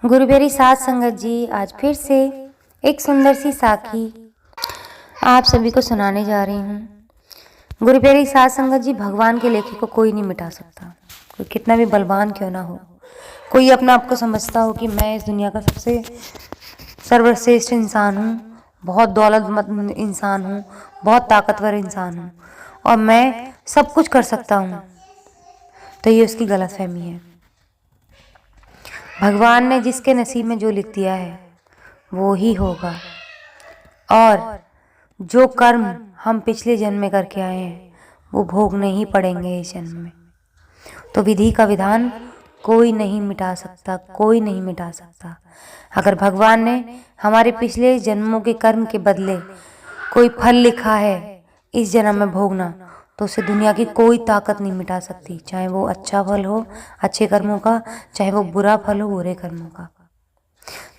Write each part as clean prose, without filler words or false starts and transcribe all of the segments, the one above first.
गुरु प्यारी साध संगत जी, आज फिर से एक सुंदर सी साखी आप सभी को सुनाने जा रही हूँ। गुरु प्यारी साध संगत जी, भगवान के लेखे को कोई नहीं मिटा सकता। कोई कितना भी बलवान क्यों ना हो, कोई अपना आपको समझता हो कि मैं इस दुनिया का सबसे सर्वश्रेष्ठ इंसान हूँ, बहुत दौलतमंद इंसान हूँ, बहुत ताकतवर इंसान हूँ और मैं सब कुछ कर सकता हूँ, तो ये उसकी गलतफहमी है। भगवान ने जिसके नसीब में जो लिख दिया है वो ही होगा, और जो कर्म हम पिछले जन्म में करके आए हैं वो भोगने ही पड़ेंगे इस जन्म में। तो विधि का विधान कोई नहीं मिटा सकता, कोई नहीं मिटा सकता। अगर भगवान ने हमारे पिछले जन्मों के कर्म के बदले कोई फल लिखा है इस जन्म में भोगना, तो उसे दुनिया की कोई ताकत नहीं मिटा सकती, चाहे वो अच्छा फल हो अच्छे कर्मों का, चाहे वो बुरा फल हो बुरे कर्मों का।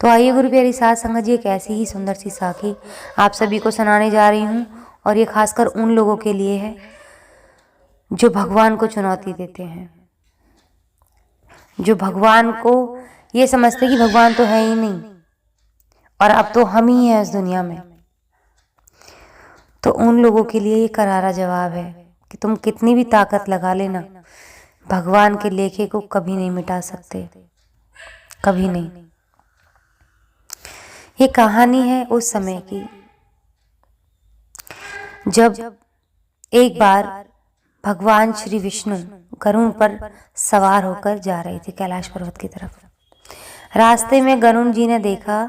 तो आइए गुरु प्यारी साध संगत जी, एक ऐसी ही सुंदर सी साखी आप सभी को सुनाने जा रही हूँ, और ये खासकर उन लोगों के लिए है जो भगवान को चुनौती देते हैं, जो भगवान को ये समझते कि भगवान तो है ही नहीं और अब तो हम ही हैं इस दुनिया में। तो उन लोगों के लिए ये करारा जवाब है कि तुम कितनी भी ताकत लगा लेना, भगवान के लेखे को कभी नहीं मिटा सकते, कभी नहीं। ये कहानी है उस समय की जब एक बार भगवान श्री विष्णु गरुड़ पर सवार होकर जा रहे थे कैलाश पर्वत की तरफ। रास्ते में गरुड़ जी ने देखा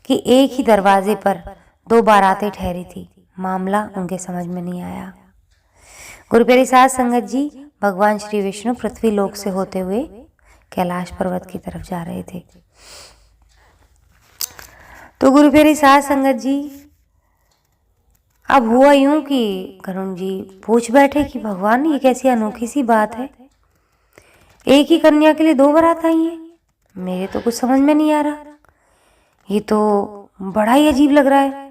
कि एक ही दरवाजे पर दो बारातें ठहरी थी। मामला उनके समझ में नहीं आया। गुरु प्यारी साध संगत जी, भगवान श्री विष्णु पृथ्वी लोक से होते हुए कैलाश पर्वत की तरफ जा रहे थे। तो गुरु प्यारी साध संगत जी, अब हुआ यूं कि गरुड़ जी पूछ बैठे कि भगवान, ये कैसी अनोखी सी बात है, एक ही कन्या के लिए दो बारात आई हैं, मेरे तो कुछ समझ में नहीं आ रहा, ये तो बड़ा ही अजीब लग रहा है।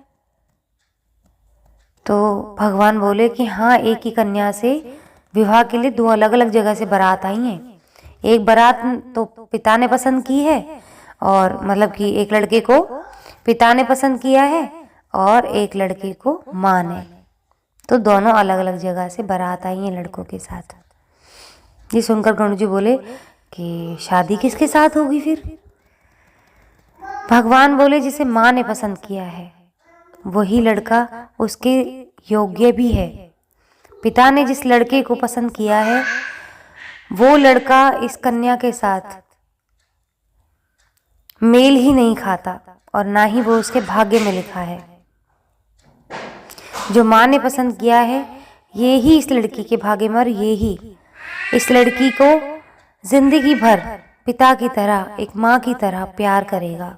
तो भगवान बोले कि हाँ, एक ही कन्या से विवाह के लिए दो अलग अलग जगह से बारात आई हैं। एक बारात तो पिता ने पसंद की है, और मतलब कि एक लड़के को पिता ने पसंद किया है और एक लड़के को माँ ने। तो दोनों अलग अलग जगह से बारात आई हैं लड़कों के साथ। ये सुनकर गरुड़ जी बोले कि शादी किसके साथ होगी फिर? भगवान बोले जिसे माँ ने पसंद किया है वही लड़का उसके योग्य भी है। पिता ने जिस लड़के को पसंद किया है वो लड़का इस कन्या के साथ मेल ही नहीं खाता, और ना ही वो उसके भाग्य में लिखा है। जो माँ ने पसंद किया है ये ही इस लड़की के भाग्य में, और ये ही इस लड़की को जिंदगी भर पिता की तरह, एक माँ की तरह प्यार करेगा।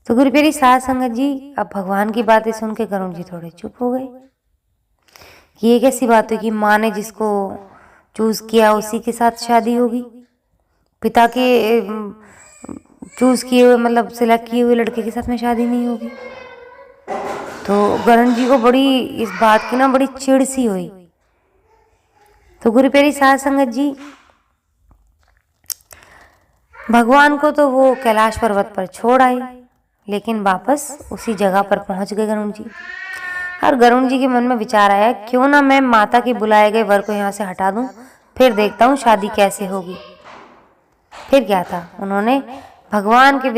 तो गुरु प्यारी साध संगत जी, अब भगवान की बातें सुन के गरुड़ जी थोड़े चुप हो गए कि ये कैसी बात है कि माँ ने जिसको चूज किया उसी के साथ शादी होगी, पिता के चूज किए हुए मतलब सिलेक्ट किए हुए लड़के के साथ में शादी नहीं होगी। तो गरुड़ जी को बड़ी इस बात की बड़ी चिढ़ सी हुई। तो गुरु प्यारी साध संगत जी, भगवान को तो वो कैलाश पर्वत पर छोड़ आए, लेकिन वापस उसी जगह पर पहुंच गए गरुड़ जी। और गरुड़ जी के मन में विचार आया, क्यों ना मैं माता के बुलाए गए वर को यहाँ से हटा दूं, फिर देखता हूँ शादी कैसे होगी। फिर क्या था, उन्होंने भगवान के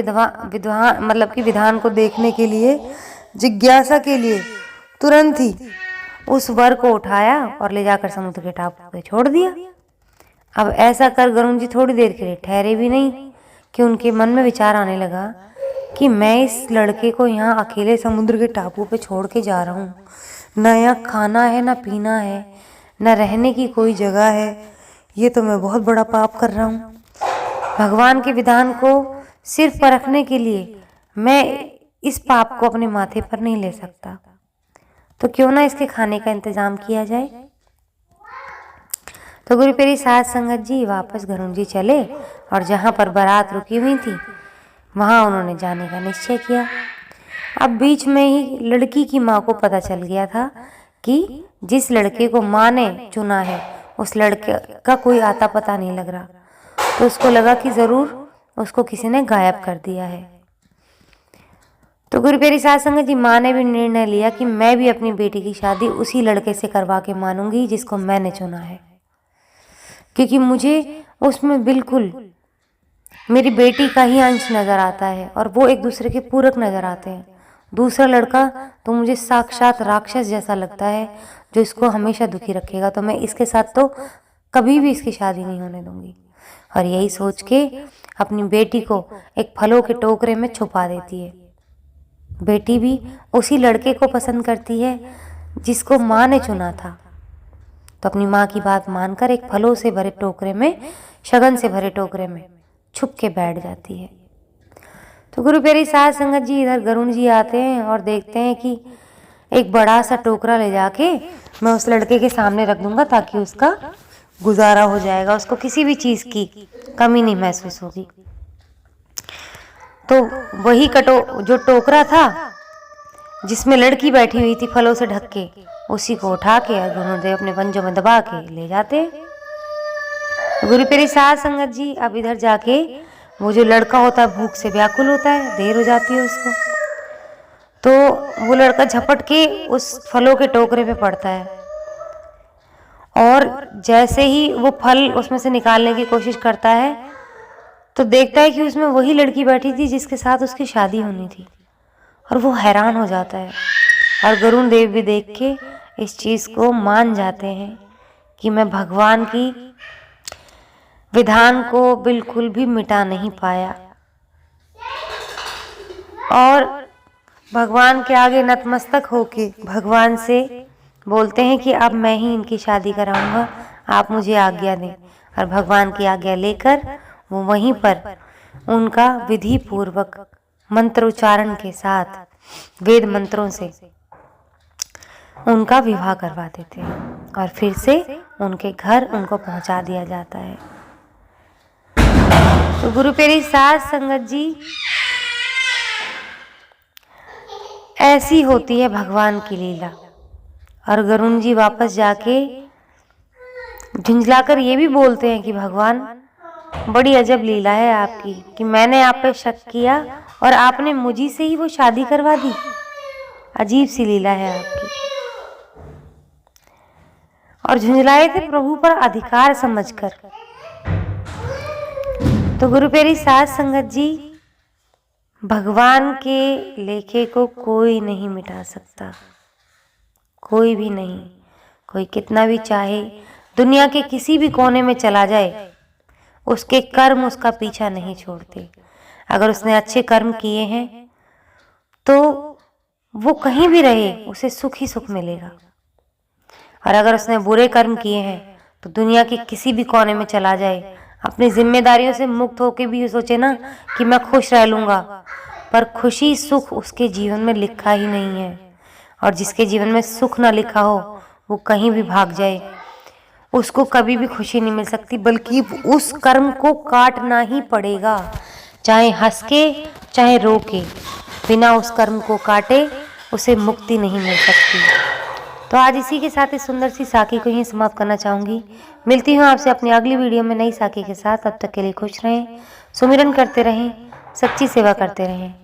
विधान को देखने के लिए, जिज्ञासा के लिए तुरंत ही उस वर को उठाया और ले जाकर समुद्र के टापू पे छोड़ दिया। अब ऐसा कर गरुड़ जी थोड़ी देर के लिए ठहरे भी नहीं कि उनके मन में विचार आने लगा कि मैं इस लड़के को यहाँ अकेले समुद्र के टापू पे छोड़ के जा रहा हूँ, न यहाँ खाना है, न पीना है, न रहने की कोई जगह है, ये तो मैं बहुत बड़ा पाप कर रहा हूँ। भगवान के विधान को सिर्फ परखने के लिए मैं इस पाप को अपने माथे पर नहीं ले सकता, तो क्यों ना इसके खाने का इंतजाम किया जाए। तो गुरु प्यारी साध संगत जी वापस गरुड़ जी चले, और जहाँ पर बारात रुकी हुई थी वहाँ उन्होंने जाने का निश्चय किया। अब बीच में ही लड़की की माँ को पता चल गया था कि जिस लड़के को माँ ने चुना है उस लड़के का कोई आता पता नहीं लग रहा, तो उसको लगा कि ज़रूर उसको किसी ने गायब कर दिया है। तो गुरु प्यारी साध संगत जी, माँ ने भी निर्णय लिया कि मैं भी अपनी बेटी की शादी उसी लड़के से करवा के मानूंगी जिसको मैंने चुना है, क्योंकि मुझे उसमें बिल्कुल मेरी बेटी का ही अंश नज़र आता है और वो एक दूसरे के पूरक नज़र आते हैं। दूसरा लड़का तो मुझे साक्षात राक्षस जैसा लगता है जो इसको हमेशा दुखी रखेगा, तो मैं इसके साथ तो कभी भी इसकी शादी नहीं होने दूंगी। और यही सोच के अपनी बेटी को एक फलों के टोकरे में छुपा देती है। बेटी भी उसी लड़के को पसंद करती है जिसको माँ ने चुना था, तो अपनी माँ की बात मानकर एक फलों से भरे टोकरे में, शगन से भरे टोकरे में छुप के बैठ जाती है। तो गुरु प्यारी साध संगत जी, इधर गरुण जी आते हैं और देखते हैं कि एक बड़ा सा टोकरा ले जाके मैं उस लड़के के सामने रख दूंगा ताकि उसका गुजारा हो जाएगा, उसको किसी भी चीज़ की कमी नहीं महसूस होगी। तो वही जो टोकरा था जिसमें लड़की बैठी हुई थी फलों से ढक के, उसी को उठा के गुरुदेव अपने पंजों में दबा के ले जाते। गुरु प्यारी साध संगत जी, अब इधर जाके वो जो लड़का होता है भूख से व्याकुल होता है, देर हो जाती है उसको, तो वो लड़का झपट के उस फलों के टोकरे पे पड़ता है और जैसे ही वो फल उसमें से निकालने की कोशिश करता है तो देखता है कि उसमें वही लड़की बैठी थी जिसके साथ उसकी शादी होनी थी, और वो हैरान हो जाता है। और गरुण देव भी देख के इस चीज़ को मान जाते हैं कि मैं भगवान की विधान को बिल्कुल भी मिटा नहीं पाया, और भगवान के आगे नतमस्तक होके भगवान से बोलते हैं कि अब मैं ही इनकी शादी कराऊंगा, आप मुझे आज्ञा दें। और भगवान की आज्ञा लेकर वो वहीं पर उनका विधि पूर्वक मंत्र उच्चारण के साथ वेद मंत्रों से उनका विवाह करवा देते हैं और फिर से उनके घर उनको पहुंचा दिया जाता है। तो गुरु प्यारी साध संगत जी, ऐसी होती है भगवान की लीला। और गरुण जी वापस जाके झुंझलाकर ये भी बोलते हैं कि भगवान, बड़ी अजब लीला है आपकी कि मैंने आप पे शक किया और आपने मुझी से ही वो शादी करवा दी। अजीब सी लीला है आपकी। और झुंझलाए थे प्रभु पर अधिकार समझकर। तो गुरु प्यारी साध संगत जी, भगवान के लेखे को कोई नहीं मिटा सकता, कोई भी नहीं। कोई कितना भी चाहे दुनिया के किसी भी कोने में चला जाए, उसके कर्म उसका पीछा नहीं छोड़ते। अगर उसने अच्छे कर्म किए हैं तो वो कहीं भी रहे उसे सुख ही सुख मिलेगा, और अगर उसने बुरे कर्म किए हैं तो दुनिया के किसी भी कोने में चला जाए, अपनी जिम्मेदारियों से मुक्त होकर भी सोचे ना कि मैं खुश रह लूँगा, पर खुशी सुख उसके जीवन में लिखा ही नहीं है। और जिसके जीवन में सुख ना लिखा हो वो कहीं भी भाग जाए, उसको कभी भी खुशी नहीं मिल सकती, बल्कि उस कर्म को काटना ही पड़ेगा, चाहे हंस के चाहे रो के। बिना उस कर्म को काटे उसे मुक्ति नहीं मिल सकती। तो आज इसी के साथ इस सुंदर सी साखी को यहीं समाप्त करना चाहूँगी। मिलती हूँ आपसे अपनी अगली वीडियो में नई साखी के साथ। तब तक के लिए खुश रहें, सुमिरन करते रहें, सच्ची सेवा करते रहें।